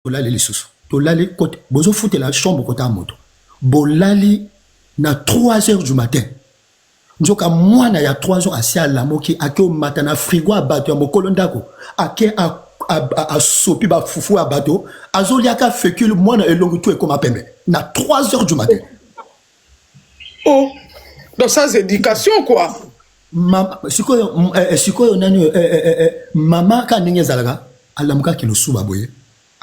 Tolali lisusu. Tolali côté. Bozo foute la chambre côté à moto. Bolali na 3 heures du matin. Njoka mwana ya 3 heures asi à la moki ake au matin na frigo à bateau ya mokolo ndako. Ake a sopi ba fufu à bateau. Azoli aka fécule mwana elongo tout et comme apembe. Na 3 heures du matin. Oh. Donc ça c'est éducation quoi. Sikoyo nani mama ka ndenge zalaka alamuka kilo suba boye.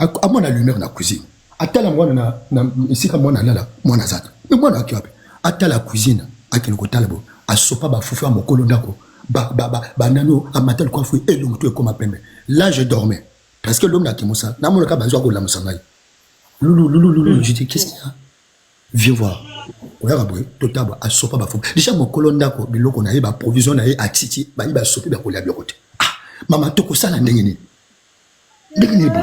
A mon lumière na cuisine. Ata la mwana na ici ka mwana lala mwana zata. Mais mwana akiwape. Ata la cuisine akino kotalabo. Asopa ba fufu a mokolo ndako. Ba nano a matel kwa fou elongo tout comme apembe. Là je dormais parce que l'homme n'a kimosa. Na mon ka bazwa ko la musangai. Loulou, je dis qu'est-ce qu'il y a? Viens voir. Oya boy totaba asopa ba fufu. Déjà mokolo ndako biloko na ye ba provision na ye atiti ba iba sopi ba kolia bioko te. Ah, mama toko sala ndenge ni. Ndenge ni bo.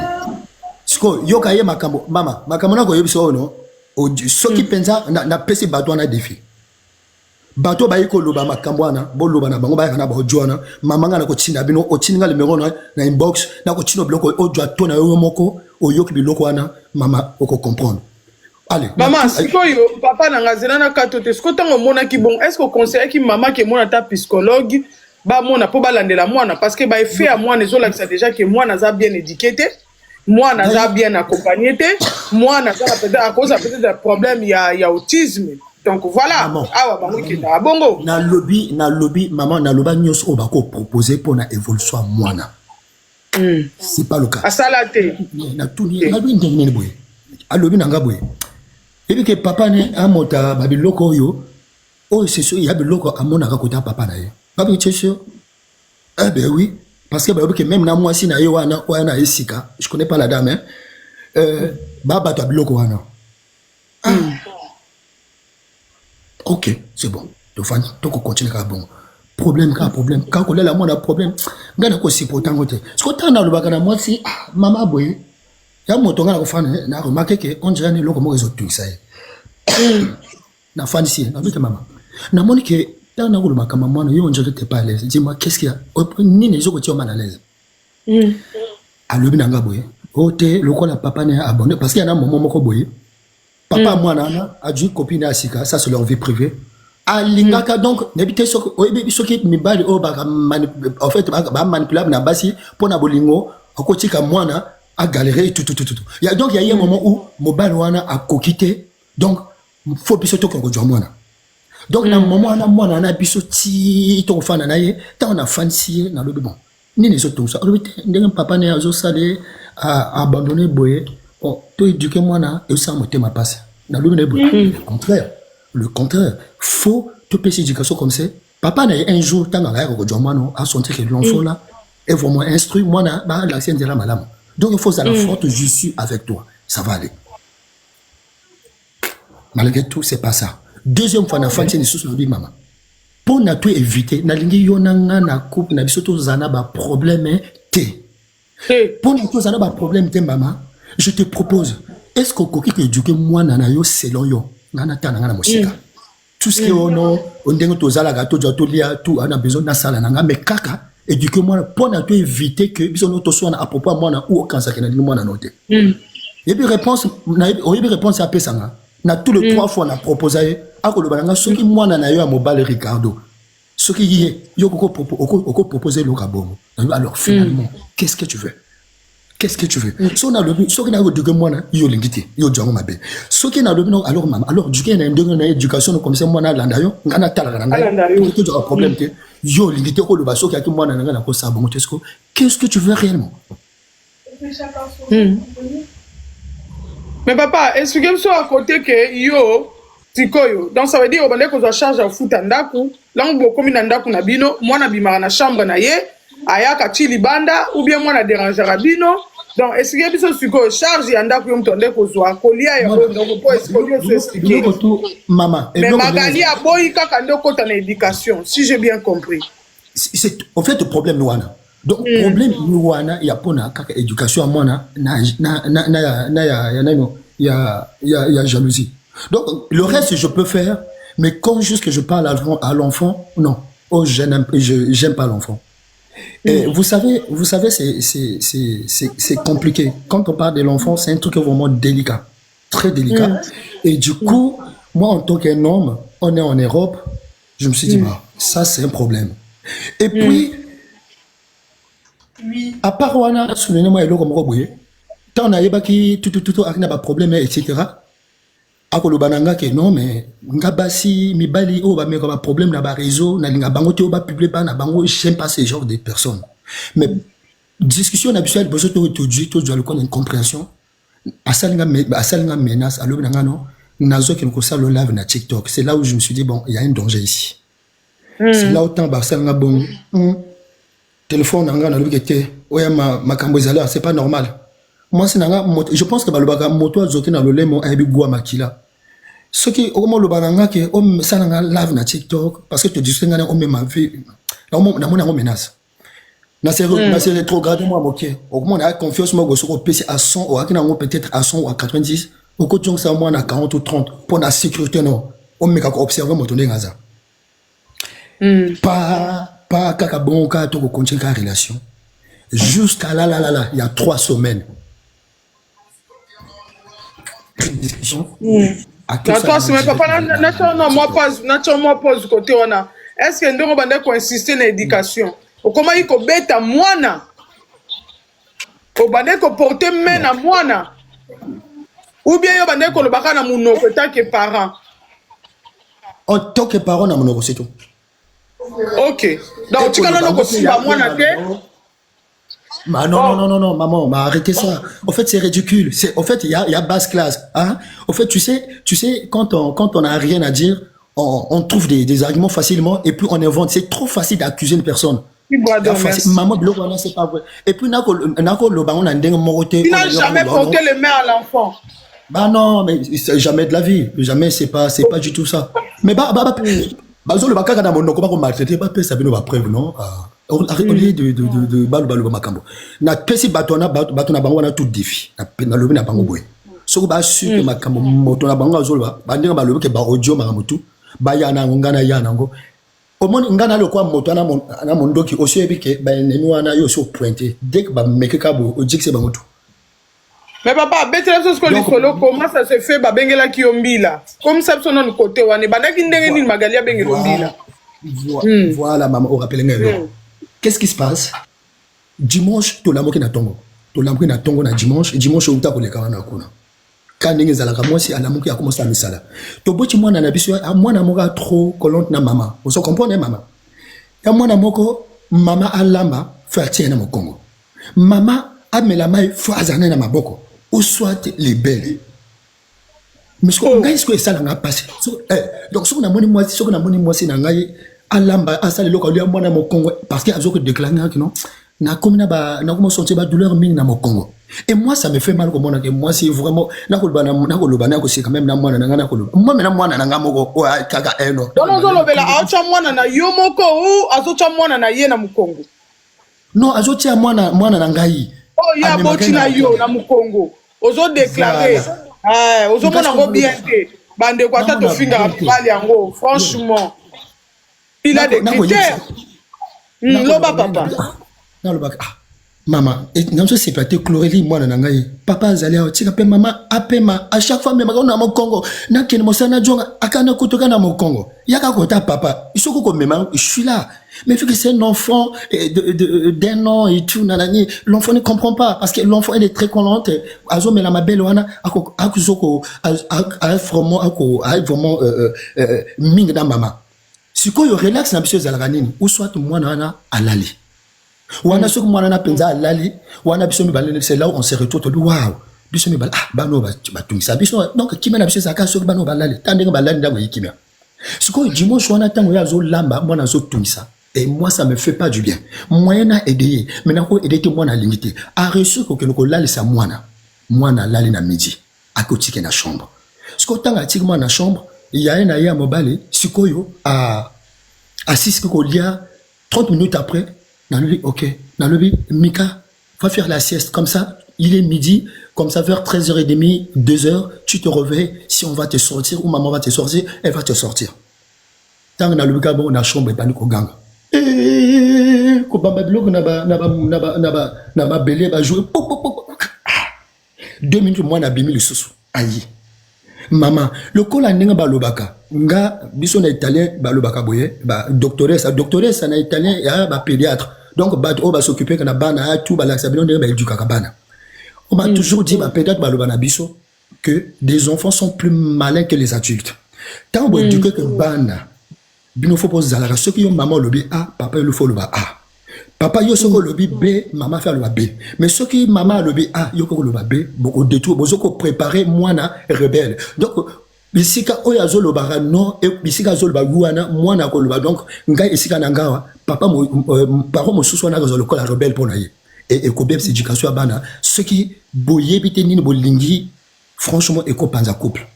Siko yoka ye makambo mama makambo nako yebiso ono soki penza na pesi bato na défi bato ba yiko loba makambo ana bo loba na bango ba kana ba ojoana mama ngana ko tinda bino o tinga le merono na inbox na ko tino bloko o jwa to na yo moko o yoki biloko ana mama oko comprendre. Allez maman siko yo papa na ngazela na katote siko tango mona ki bon est-ce que conseiller ki maman ki mona ta psychologue ba mona po balandela mwana parce que ba effet à moi nezo la déjà que moi na za bien éduqué moi naza bien accompagné moi naza peut-être à cause peut-être des problèmes il y a autisme donc voilà awa bango ki na bongo na lobby maman na loba nyos o bako proposer pour na évolution mwana c'est pas le cas asalate na tout ni na bien ndenge boye a lobby nanga boye et puis que papa ne amota babiloko yo oh c'est sûr il y a biloko amona ka kota papa na ye papa tchecho eh ben oui parce que même na moi si na yo wana esika je connais pas la dame hein baba to biloko wana OK c'est bon to fani to ko continuer ka bon problème ka ko lela moi na problème ngana ko supporter ngote ce que tana lo bakana moi si mama boye ya moto ngana ko fani na remarquer que on dirait ne loko mo rezo tout ça na fani si na bite mama na moni que dans le makama mwana yo on t'es pas à l'aise dis-moi qu'est-ce qu'il y a ni les autres mal à l'aise a lobi nanga boye ote lokola papa ne abonné parce qu'il y a un moment moko boye papa mwana a dû copine asika ça c'est leur vie privée a lingaka donc n'habite soki mibali o ba en fait ba manipulable na basi pour na bolingo akotika mwana a galérer tout il y a donc il y a un moment où mobile wana a coquité donc faut biso to ko mwana. Donc, dans le moment où on a biso ti ton fan na ye, ta on a fancy na lobi bon. Ni les autres ça. Ndenge papa ne azo salé a abandonné boye. Oh, to éduquer moi na et ça monter ma passe. Na lobi ne boye. Le contraire, faut te payer éducation comme ça. Papa na un jour tant la ko jomma no a senti que l'enfant là est vraiment instruit moi na ba l'accent de la madame. Donc il faut ça la forte je suis avec toi. Ça va aller. Malgré tout, c'est pas ça. Deuxième fois, na fanti ni sous le maman. Pour na tout éviter, na lingi yonanga na coupe na bisoto zana ba problème té. Pour na tout zana ba problème té maman, je te propose, est-ce que koki que éduquer moi na yo selon yo, ngana tana ngana mosika. Tout ce qui ono, on dengo to zala gato to lia tout on a besoin na sala nanga mais kaka éduquer moi pour na tout éviter que bisono to soit à propos moi na ou kansa ke na moi na noté. Et puis réponse à pesanga. Na tous les 3 fois on a proposé à Kolobalanga ce qui moi na yo à mobile Ricardo ce qui y yo ko proposer le rabon alors finalement qu'est-ce que tu veux so na le so qui na de moi na yo lingiti yo jango mabe so qui na le non alors maman alors du qui na ndenge na éducation comme ça moi na landa yo ngana tala ngana tu as un problème que yo lingiti ko le baso qui a moi na ngana ko sa bon qu'est-ce que tu veux réellement mais papa, expliquez-moi sur à côté que yo, tikoyo. Donc ça veut dire qu'on doit charge à foot andaku. Là on peut comme andaku na bino, moi na bimara na chambre na ye, aya kachili banda ou bien moi na déranger rabino. Donc expliquez-moi sur quoi charge andaku yom tonde ko zo akolia ya donc pour expliquer. Maman. Mais magali a boy kaka ndoko ta na éducation, si j'ai bien compris. C'est en fait le problème nouana. Donc problème nouana il y a pour na kaka éducation à moi ya jalousie. Donc le reste je peux faire mais quand juste que je parle à l'enfant non. Oh j'aime pas l'enfant. Et vous savez, c'est compliqué. Quand on parle de l'enfant, c'est un truc vraiment délicat, très délicat. Et du coup, moi, en tant qu'un homme, on est en Europe, je me suis dit, bah, ça, c'est un problème. Et puis, à part Wana, souvenez-moi, il y a comme Roboye, quand on a eu tout, avec des problèmes, etc. Akolo bananga ke non mais nga basi mibali o ba me comme problème na ba réseau na linga bango te o ba publier ba na bango j'aime pas ce genre de personnes mais discussion habituelle besoin to doit le connaître une compréhension asalinga menace alo nanga non nazo ki ko ça le live na TikTok c'est là où je me suis dit bon il y a un danger ici c'est là autant ba salinga bon téléphone nanga na lobi ke oya makambo ezala c'est pas normal. Moi, je pense que le moto a zoté dans le lemo a eu goût makila. Ce qui au moment le baganga que on ça n'a live na TikTok parce que tu dis que on met ma vie na mon menace. Na c'est rétrograde moi moqué. Au moment on a confiance moi sur au PC à 100 ou à peut-être à 100 ou à 90 au côté ça moi na 40 ou 30 pour la sécurité non. On met qu'à observer mon tourner ngaza. Pas kaka bon ka to continuer la relation. Jusqu'à là, il y a 3 semaines. Toi, c'est papa, moi pose côté on a. Est-ce que nous on insister dans l'éducation? Comment il faut bêta moana? Au bandé ko porter main à moana? Ou bien il bandé ko le baka na monoko tant que parent? En tant que parent na monoko c'est tout. Ok. Donc tu connais nos aussi à moana te? Bah non, maman, bah arrêtez ça. En fait, c'est ridicule. En fait, il y a basse classe. Hein? En fait, tu sais, quand on n'a rien à dire, on trouve des arguments facilement et puis on invente. C'est trop facile d'accuser une personne. Maman, c'est pas vrai. Et puis, tu n'as jamais porté les mains à l'enfant. Bah non, mais jamais de la vie. Jamais, c'est pas du tout ça. Mais le baka kana monoko ba ko maltraiter ba pesa bino ba preuve non au lieu de balu makambo na pesi batona bango na tout défi na lobi na bango boy soko ba sur makambo moto na bango azolba ba ndinga ba lobi ke ba audio makambo ba yana ngana yana ngo omoni ngana le kwa moto na mondoki aussi ebike ba nemi wana yo so pointer dès que ba mekeka bo ojikse bango tout. Mais papa, comment ça se fait bengela kiombila? Comme ça son non côté wane bandaki ndenge ni magalia bengelombila. Voilà maman, on rappelle qu'est-ce qui se passe? Dimanche to lamoki na tongo. To lamoki na tongo na dimanche uta ko lekana na kuna. Quand ndenge zalaka moi si alamoki a commencé à misala. To boti mwana na biso mwana moka trop colonte na maman. On se comprend maman. Ya mwana moko mama alamba fa tiena mo Congo. Mama amela mai fa azana na maboko. Ou soit les belles. Mais ce que ça n'a passé. Donc, ce qu'on a moi, c'est nangai alamba asali loko lui amona mo Congo parce que azo que déclarer que non na comme na comment sentir ba douleur mine na mo Congo. Et moi ça me fait mal comme que moi c'est vraiment na ko lobana ko c'est quand même na mwana na ngana ko moi mais na mwana na ngamo ko kaka eno. Donc on lobela acha mwana na yo moko ou azo cha mwana na ye na mo Congo. Non azo cha mwana na ngai. Oh, il y a beaucoup na yo na Mukongo. Ozo déclaré. Ozo mona ngo bien té. Bande kwa ta to finga pali yango. Franchement. Il a des critères. Loba papa. Non loba. Maman, non c'est pas te chloreli moi na ngai. Papa azali a tika pe maman apema à chaque fois même na mo Congo. Na ken mo sana jonga akana kutoka na mo Congo. Yaka kota papa. Isoko ko même je suis là. Mais vu que c'est un enfant d'un an et tout, nanani, l'enfant ne comprend pas parce que l'enfant elle est très collante. Azo mais la ma belle wana akuzoko vraiment ming na mama. Si quoi yo relax na biso zalaganini ou soit moi na alali. Wana soko moi na penza alali, wana biso mi balele c'est là où on se retrouve waouh. Biso mi bal bano ba tungisa biso donc kimena biso zaka soko bano balali. Tandenge balali ndango yikimia. Si quoi dimanche wana tango ya zo lamba moi na zo tungisa. Et moi, ça me fait pas du bien. Moyen à aider. Maintenant, il aider moi à limiter. A reçu que nous lali sa moana. Moana lali na midi. À côté de la chambre. Ce qu'on t'a dit moi na chambre, il y a un aïe à mobile. Si koyo à 6 lia 30 minutes après, dans le ok, dans le Mika, va faire la sieste comme ça. Il est midi, comme ça vers 13h30, 2h, tu te réveilles. Si on va te sortir ou maman va te sortir, elle va te sortir. Tant que dans le Mika bon, on a chambre et pas nous ganga. ko bamba biloko na ba belé ba jouer 2 minutes moi na bimi lisusu ayi mama le kola ndenge balobaka nga biso na italien balobaka boye ba doctoresse na italien ya ba pédiatre donc ba o ba s'occuper kana bana tout ba la sabino ndenge ba éduquer bana on m'a toujours dit ba pédiatre baloba na biso que des enfants sont plus malins que les adultes tant bo éduquer que bana bino faut poser la ce qui yo maman lobi a papa il faut le ba a papa yo soko lobi B maman fait le ba B mais ce qui maman lobi a yo ko le ba B beaucoup de tout bozoko préparer mwana rebelle donc bisika oyo azolobaka non et bisika azoloba wana mwana ko loba donc ngai esika na ngawa papa paro mosusu na ko lokola rebelle pour na ye et ko beb éducation bana ce qui boyebi te nini bolingi franchement et ko panza couple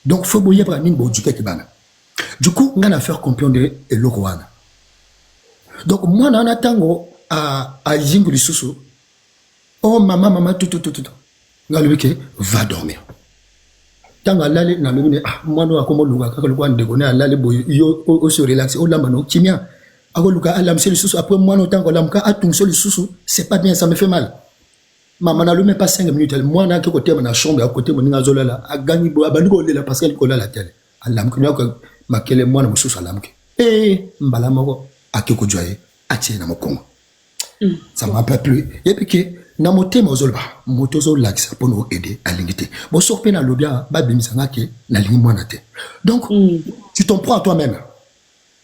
donc faut boyer pour nini bo éduquer bana du coup on a faire comprendre et le roi donc moi na natango a yingu lisusu oh maman tout ngalubike va dormir tanga lale na mimi moi no akomo luka ka luka ndeko na lale boy yo o se relaxer o lamba no kimia ako luka alam se lisusu après moi no tango lamka atung so lisusu c'est pas bien ça me fait mal maman na lume pas 5 minutes moi na ko côté na chambre à côté moninga zolala a gagné bo abandi ko lela parce qu'elle kola la télé alam ko makele mwana mususu alamke mbala moko akiko joye atie na mokongo ça m'a pas plu et puis que na motema ozolba motozo lax pour nous aider à l'ingité bo sorpe na lobia ba bimisanga ke na lingi mwana te donc tu t'en prends à toi-même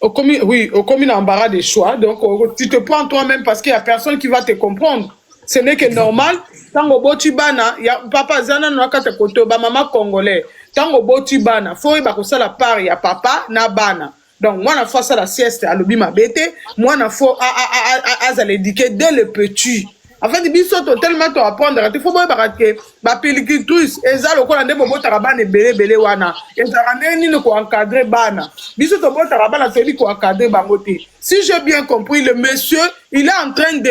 au commis l'embarras des choix donc tu te prends toi-même parce qu'il y a personne qui va te comprendre ce n'est que normal tango boti bana ya papa zana no akata koto ba maman congolais tango boti bana faut ba ko sala part ya papa na bana donc moi na face à la sieste à lobi mabete moi na faut à l'éduquer dès le petit en fait biso to tellement to apprendre il faut ba que ba pelliculatrice eza lokola ndebo botaka bana belé wana eza nini ko encadrer bana biso to botaka bana c'est lui ko encadrer bango te si j'ai bien compris le monsieur il est en train de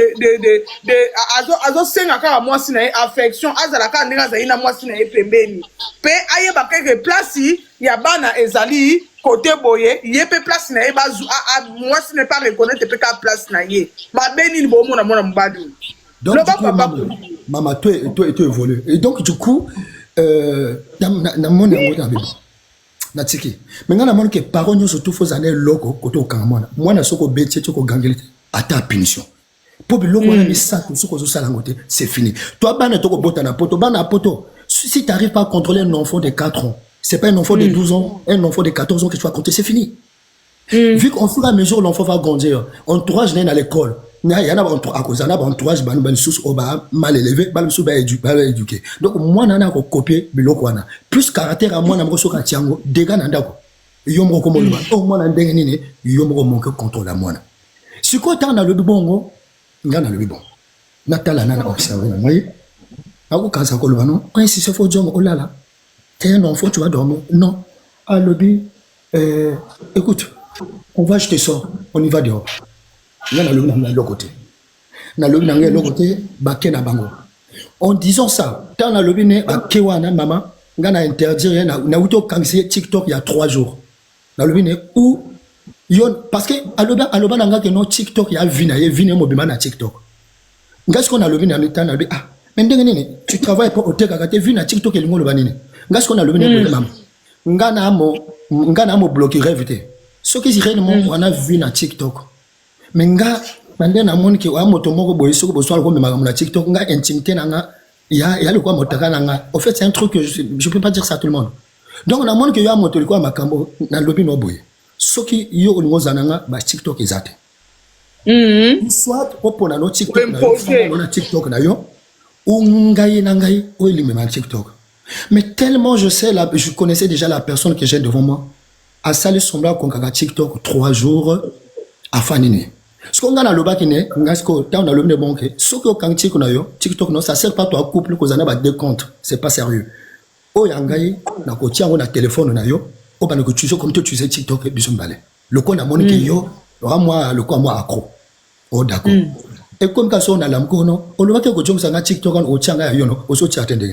azo senga ka moi sina affection azala ka ndinga za ina moi sina pembeni pe aye ba quelque place ya bana ezali côté boye yé pe place na ye bazu moi sina pas reconnaître pe ka place na ye ba beni ni bo mona mbadu. Donc, du coup, maman, toi évolué. Et donc, du coup, dans mon natiki. Mais quand on a que parents nous surtout faut années loco côté au camona. Moi na soko beti toko gangelite ata punition. Pour le loco na misa tout soko salangote, c'est fini. Toi bana toko bota na poto. Si tu n'arrives pas à contrôler un enfant de 4 ans, c'est pas un enfant de 12 ans, un enfant de 14 ans que tu vas compter, c'est fini. Vu qu'au fur et à mesure l'enfant va grandir, entourage n'est à l'école. Il y a un entourage mal élevé, éduqué. Donc, moi, je vais copier plus caractère à moi, je vais copier dégâts nandako. Yomro comme le oh moi n'andengini yomro manque contrôle à moi. Si quoi t'en as le bon, ngana le bon. Natala nana observé na moi. Ako kansa ko le non. Si c'est faux job oh là là. T'es un enfant tu vas dormir. Non. À lobby écoute, on va jeter ça, on y va dehors. En disant ça, dans la lobby, maman, on a interdit rien. On a eu TikTok il y a 3 jours. Dans le lobby, où parce que à l'oba que non TikTok il y a vina mobile na TikTok. Qu'est-ce qu'on a lobby dans le temps ah mais tu travailles pour hôtel quand tu vina TikTok et le mot le banine. Qu'est-ce qu'on a lobby dans maman. Ngana mo bloquer rêve. Ce qui est réellement on a vu na TikTok. Mais nga pendant na moni ke wa moto moko boye soko boswala ko mema na TikTok nga intimité nanga ya le quoi motaka nanga en fait c'est un truc que je peux pas dire ça à tout le monde donc na moni ke ya moto le quoi makambo na lobi no boye soki yo ngoza nanga ba TikTok ezate soit opona no TikTok na TikTok na yo ungai nangai o elime ma TikTok mais tellement je connaissais déjà la personne que j'ai devant moi a salé semblant qu'on kaka TikTok 3 jours à fanini. Ce qu'on a dans le bac, on a le bon que ce qu'on TikTok, non, ça sert pas toi couple qu'on a deux comptes. C'est pas sérieux. Oh, yangai, na kotia on a téléphone na yo, oh bah tu sais comme tu sais TikTok bison balé. Le con a mon que yo, moi le quoi moi accro. Oh d'accord. Et comme quand on a l'amko non, on le voit que tu as TikTok on tient yo non, au sortir atteindre.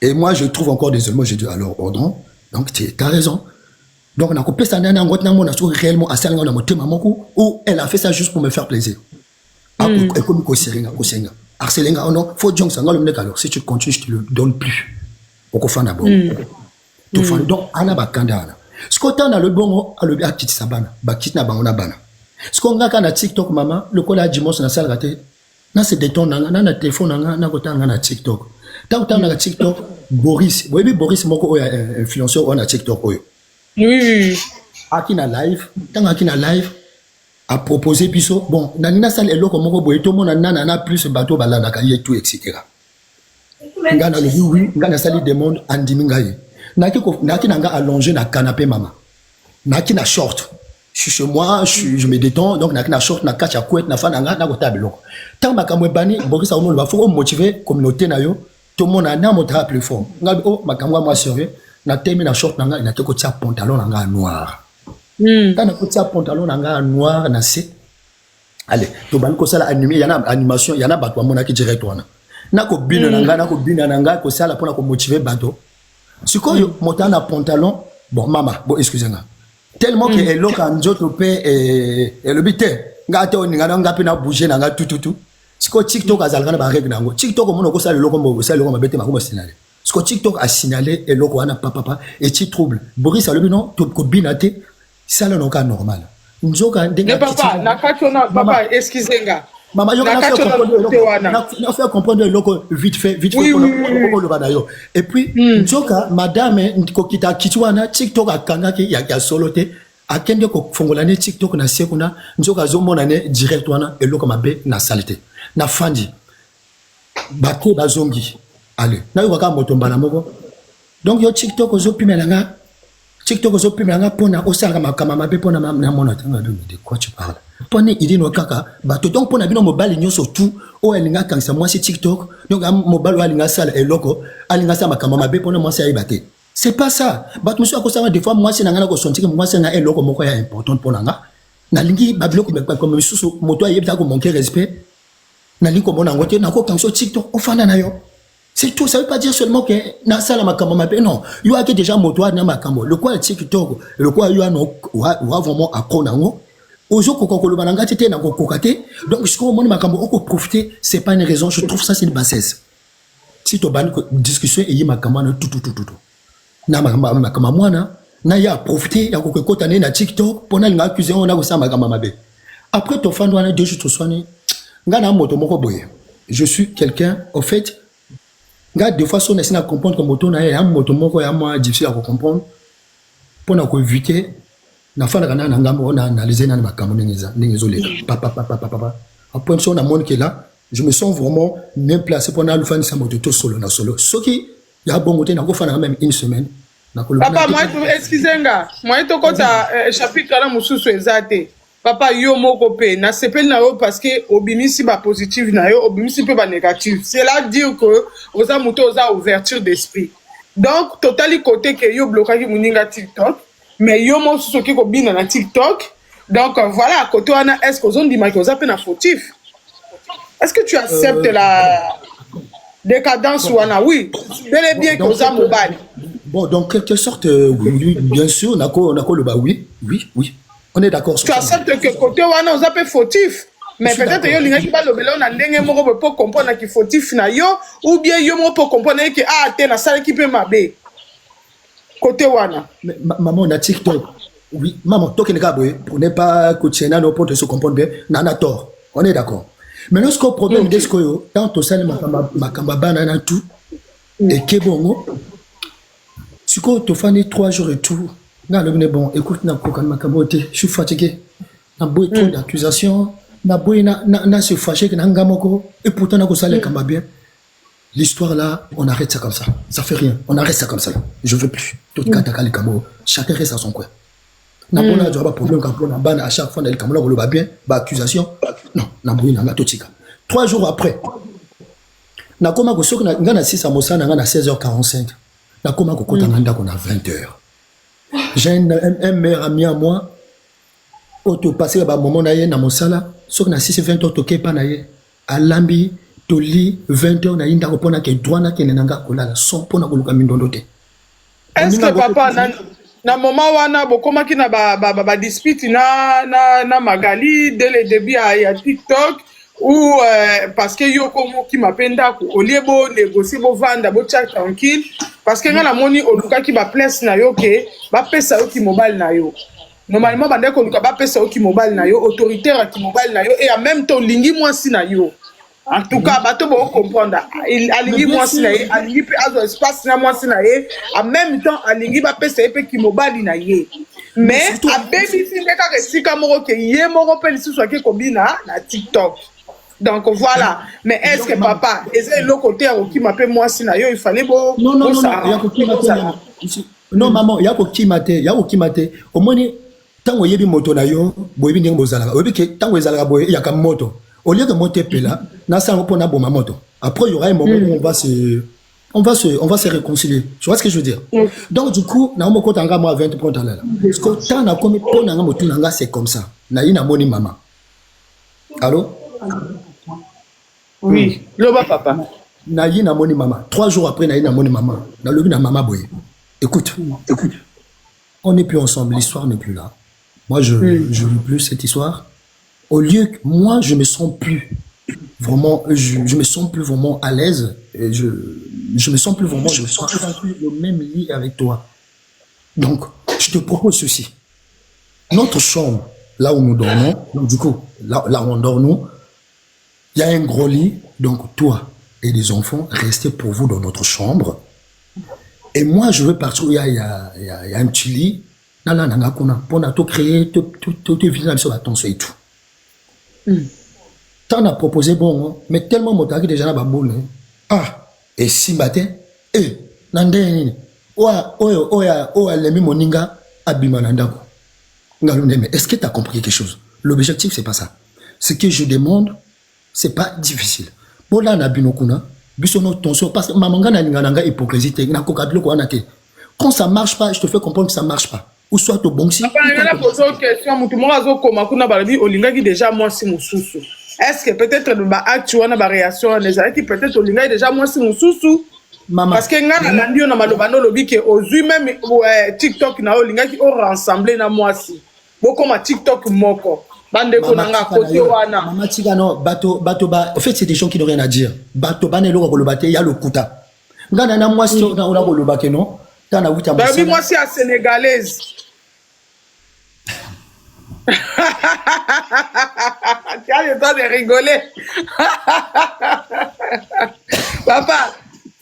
Et moi je trouve encore désolé, moi j'ai dit alors ordon. Donc tu as raison. Donc, on a coupé ça, on a réellement assez ou elle a fait ça juste pour me faire plaisir. Et comme Arselenga, oh non, faut dire que alors si tu continues, je te le donne plus. Au coup, d'abord. Donc, on a bakanda. Ce qu'on a le bon, à le akit sabana, bakit na banana bana. Ce qu'on a na TikTok, maman, le coup là, dimanche, na salle raté, na se détend, na téléphone, na kota na TikTok. Tant que na TikTok, Boris, oui, Boris, moko influenceur, on a TikTok, oui. Aki na live, tant aki na live, a proposé piso, bon, nanina salle elo comme moko boy, tout le monde na plus bateau balana kaye tout etc. Ngana le oui, ngana salle demande andimingaye. Naki nanga allongé na canapé maman. Naki na short. Je suis chez moi, je me détends, donc naki na short, na catch à couette, na fa nanga na kota biloko. Tant makamwe bani, Boris a va faut motiver communauté na yo, tout le monde a na montra plus fort. Ngabi oh makamwa moi sérieux, na temi na short nanga na teko tia pantalon nanga noir. Quand na tia pantalon nanga noir na se. Allez, to ban ko sala animé, y en a animation, y en a bato mona ki direct wana. Na ko bina nanga ko sala pour na ko motiver bato. Si quoi, montant un pantalon, bon, maman, bon, excusez-moi. Tellement que l'eau quand je te paie et le bité, gâteau, n'a pas bougé, n'a tout. Si quoi, TikTok a zalgana ba règle nango. TikTok, mon ogo, ça le logo, ça le logo, ma bête, ma roue, signalé. Si quoi, TikTok a signalé et logo, ana papa, et tu trouble. Boris, a le non, tout cobinate, ça le cas normal. Njoka, ne papa, na kachona, papa, excusez-moi. Maman, je vais comprendre le vite fait et puis njoka madame kokita kitwana TikTok akanga ki ya solote akende ko fongolane TikTok na sekuna njoka zo monane direct wana eloko mabe na saleté na fandi bato bazongi allez na yo ka motomba na moko donc yo TikTok zo pimelanga pona osanga makama mabe pona na mona tanga de quoi tu parles. Pone idée no kaka bato donc pona bino mobile nyo surtout o elinga kanisa moi c'est TikTok donc mobile alinga sala eloko alinga sa makama mabe pona moi c'est aibate c'est pas ça bato monsieur akosanga des fois moi c'est nanga ko sentir moi c'est na eloko moko ya important pona nga na lingi babiloko comme susu moto ayebta ko manquer respect na lingi ko mona ngote na ko kanso TikTok ofana na yo. C'est tout, ça veut pas dire seulement que na sala makama mabe non yo a que déjà moto na makamo le quoi TikTok le quoi yo no wa vraiment apprendre ngo ozo kokolo bananga tete na kokokate donc ce qu'on moni makambo oko profiter c'est pas une raison je trouve ça c'est une bassesse si to ban discussion et makambo na tout na makambo mwana na ya profiter ya kokota na TikTok pona nga accuser on a ko sa makambo mabe après to fando na deux jours to soigner ngana moto moko boye je suis quelqu'un au fait nga des fois son essaie de comprendre que moto na ya moto moko ya moi difficile à comprendre pona ko éviter na fana kana na ngambo na analyser na makambo ningezo leka papa à point sur na monde qui est là je me sens vraiment bien placé pour na le fan sa moto to solo na solo ce qui ya bon côté na ko fana même une semaine na ko papa moi excusez-moi moi to kota chapitre la mususu ezate papa yo moko pe na sepel na yo parce que obimisi ba positif na yo obimisi pe ba négatif c'est là dire que oza moto oza ouverture d'esprit donc totally côté que yo blocaki muninga TikTok mais yo mo so ki ko bina na TikTok donc voilà à côté wana est-ce que zone dimaki oza pe na fautif est-ce que tu acceptes la décadence wana oui bel et bien que oza mobile bon donc quelque sorte oui bien sûr nako le ba oui on est d'accord tu acceptes que côté wana oza pe fautif mais peut-être yo linga ki ba lobelo na ndenge moko po comprendre ki fautif na yo ou bien yo mo po comprendre que ah te na sala ki pe mabe côté wana maman na TikTok oui maman toi qui n'est pas pour ne pas coacher na no pour te se comprendre bien na tort on est d'accord mais lorsqu'au problème de ce que yo tant to sala makamba bana na tout et que bongo si ko to fani 3 jours et tout na le bon écoute na ko kan makabote je suis fatigué na boy trop d'accusations na boy na se fâcher que na ngamoko et pourtant na ko sala kamba bien. L'histoire là, on arrête ça comme ça. Ça fait rien. On arrête ça comme ça. Je veux plus. Tout cas, chacun reste à son coin. N'a pas problème quand on a ban à chaque fois dans le camelot, on le va bien, accusation. Non, n'a pas tout 3 jours après, n'a comment que ceux qui n'ont 6 à Mossa, n'a 16h45. N'a comment que quand on a 20h. J'ai un meilleur ami à moi. Auto passé à moment d'ailleurs dans Mossa là, ceux qui n'ont 6 20 h toqué pas d'ailleurs. À Lambi. Toli 20h na inda kopona ke douana ke nenanga kolala son pona koluka mindondo te. Est-ce que papa na moment wana bokomaki na ba dispute na Magali dès le début ya TikTok ou parce que yo komoki mapenda ko olie bo négocier bo vanda bo tcha tranquille parce que nga na moni olukaki ba place na yo ke ba pesa yo ki mobile na yo normalement bande ko luka ba pesa yo ki mobile na yo autoritaire ki mobile na yo et en même temps lingi mwasi na yo en tout cas bato bo comprendre alingi mwasi na ye alingi pe azo espace na mwasi na ye en même temps alingi ba pesa ye pe ki mobile na ye mais a baby si meka ke sika moko ke ye moko pe lisu so ke kobina na TikTok. Donc voilà, mais est-ce que papa, est-ce que l'autre côté qui m'appelle moi si il fallait bon non, maman, il y a qui mate, au moins tant que yebi moto na yo, boyebi ndenge bozala, oyebi ke tant que ezala boye, il y a comme moto. Au lieu de monter pela, na sa on a bon ma moto. Après il y aura un moment où on va se réconcilier. Tu vois ce que je veux dire? Donc du coup, na mo kota nga moi 20 points là. Parce que tant na comme pour na moto nga c'est comme ça. Na ina moni maman. Allô? Oui, le papa. Naïe na moni maman. 3 jours après, naïe na moni maman. Na lebi na maman boye. Écoute. On n'est plus ensemble. L'histoire n'est plus là. Moi, je ne veux plus cette histoire. Au lieu que moi, je me sens plus vraiment, je me sens plus vraiment à l'aise. Je me sens plus vraiment, je me sens plus au même lit avec toi. Donc, je te propose ceci. Notre chambre, là où nous dormons, donc du coup, là où on dort nous, il y a un gros lit, donc toi et les enfants, restez pour vous dans notre chambre. Et moi, je veux partir où il y a un petit lit. Pour tout créer, tout visualiser sur la tension et tout. T'en as proposé bon, mais tellement mon tarif déjà là, boule. Ah, et si matin, nandé, l'emi moninga, abimanandako. Mais est-ce que tu as compris quelque chose? L'objectif, c'est pas ça. Ce que je demande, c'est pas difficile. Bon, là, on a binokuna, bisono tension, parce que mamanga n'a hypocrisie, n'a kokabilo ko anate. Quand ça marche pas, je te fais comprendre que ça marche pas. Ou soit au bon si. Papa, il y a posé une question, tout le monde a dit comment kuna balabi olinga qui déjà moi si mon sousou. Est-ce que peut-être le actuel na réaction les arrêts peut-être olinga déjà moi si mon sousou. Parce que nga na landio na malobano lobi ke ozu même TikTok na olinga qui au rassembler na moi si. Boko ma TikTok moko. Bande ko nanga côté wana. Mama tika no bato ba. En fait c'est des gens qui n'ont rien à dire. Bato bane lo ko lobate ya le kuta. Nga na moi si on a ko lobake non. T'en as 8 ans. Baby moi si à sénégalaise. Tu as le temps de rigoler. Papa.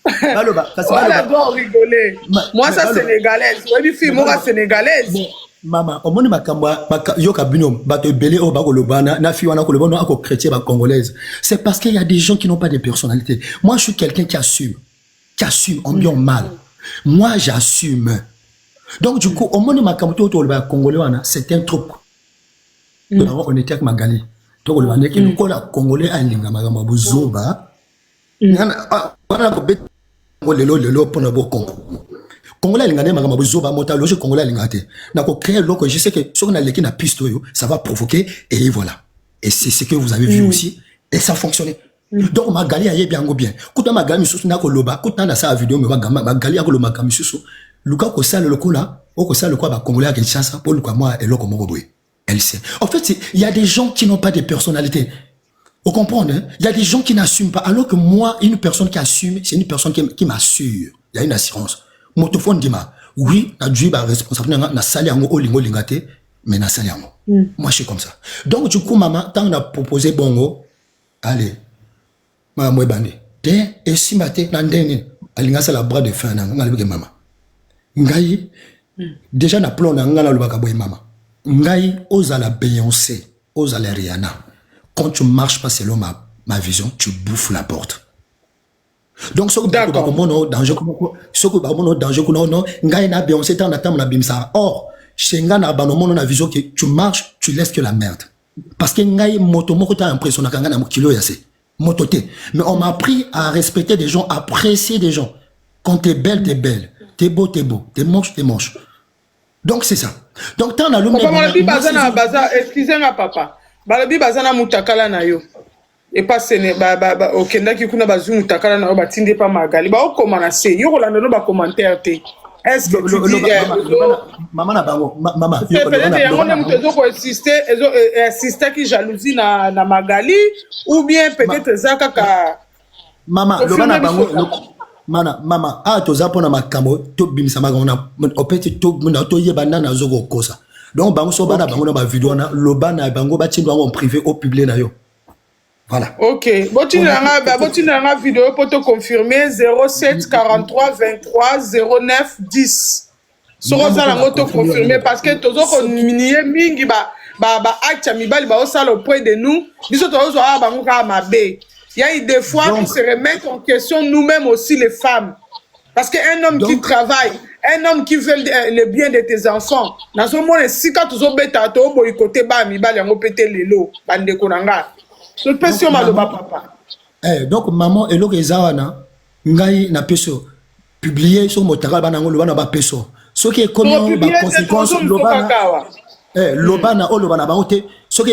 On adore rigoler. Moi, ça sénégalaise. Oui, fille, moi, sénégalaise. Maman, au monde makamba yoka binom bato belé au bago lobana na fi wana ko lobana ako chrétien ba congolaise. C'est parce qu'il y a des gens qui n'ont pas de personnalité. Moi, je suis quelqu'un qui assume en bien ou mal. Moi, j'assume. Donc du coup, au monde makamba to ba congolais wana, c'est un truc. On était avec Magali. Donc, on a dit que nous, les Congolais, on a dit que nous avons besoin Congolais, je sais que si on a l'équipe piste, ça va provoquer, et voilà. Et c'est ce que vous avez vu aussi, et ça a fonctionné. Donc, Magali a bien bien. Quand Magali n'a pas loba, quand on a sa vidéo, Magali a le Magali Susu, Luka ko sa le kola, o ko sa le quoi ba Congolais a Kinshasa, pour le quoi moi et le comme elle sait. En fait, il y a des gens qui n'ont pas de personnalité. Vous comprenez? Hein? Il y a des gens qui n'assument pas. Alors que moi, une personne qui assume, c'est une personne qui m'assure. Il y a une assurance. Mon téléphone dit oui, na dû ba responsable na sali yango olingo lingate, mais na sali yango. Moi, je suis comme ça. Donc, du coup, maman, tant on a proposé bongo, allez, maman bande. Et si maté, nandene, alinga sa la bras de fin, maman. Ngai, déjà na plan na ngala lubaka boy maman. Ngai, ozala Beyoncé, ozala Rihanna. Quand tu marches pas selon ma vision, tu bouffes la porte. Donc, ce que ngai na Beyoncé, t'en attends na bimsa. Or, chez nga na banomono na vision que tu marches, tu laisses que la merde. Parce que ngai moto moko ta impressionné kanga na mokilo yase. Mototé. Mais on m'a appris à respecter des gens, à apprécier des gens. Quand t'es belle, t'es belle. T'es beau, t'es beau. T'es moche, t'es moche. Donc c'est ça. Donc tant la lumière. Papa malabi bazana baza, excusez-moi papa. Balabi bazana mutakala na yo. Et pas sene okenda ki kuna bazu mutakala na yo batinde pa Magali. Ba okoma na se. Yo kolanda no ba commentaire te. est-ce que tu dis maman na bango maman peut-être yango nde moto ezokoinsiste ki jalousie na Magali ou bien peut-être eza kaka mama loba na bango mama toza mpona makambo tobimisa makambo na opeti toyebana na zokokosa donc bango so bana bango na bavideo wana loba na bango batindu yango en privé au public na yo. Voilà. Ok. Botinanga vidéo pour te confirmer 07 43 23 09 10. Soroza la moto confirmer parce que tozo ko minier mingi ba acte mibali ba osala auprès de nous. Biso tozo a bango ka mabe. Il y a eu des fois qu'on se remet en question nous-mêmes aussi les femmes. Parce qu'un homme qui travaille, un homme qui veut le bien de tes enfants, dans ce moment, si quand tu as bêta, tu as boycotté ba mibali yango pété lelo bande konanga. Donc maman eloko ezawana ngai na peso publier sur motara bana ngolo bana ba peso soki ekomi ba conséquence lobana lobana o lobana ba ote soki